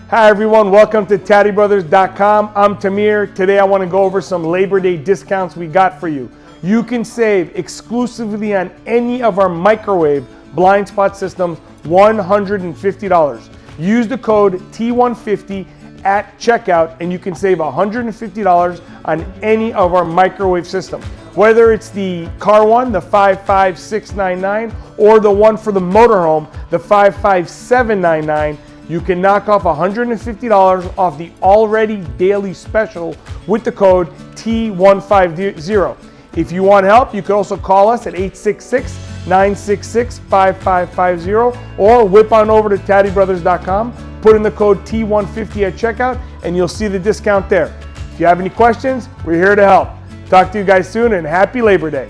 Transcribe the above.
Hi everyone, welcome to TadiBrothers.com. I'm Tamir. Today I want to go over some Labor Day discounts we got for you. You can save exclusively on any of our microwave Blindspot systems $150. Use the code T150 at checkout and you can save $150 on any of our microwave systems. Whether it's the car one, the 55699, or the one for the motorhome, the 55799, you can knock off $150 off the already daily special with the code T150. If you want help, you can also call us at 866-966-5550 or whip on over to TadiBrothers.com, put in the code T150 at checkout, and you'll see the discount there. If you have any questions, we're here to help. Talk to you guys soon and happy Labor Day.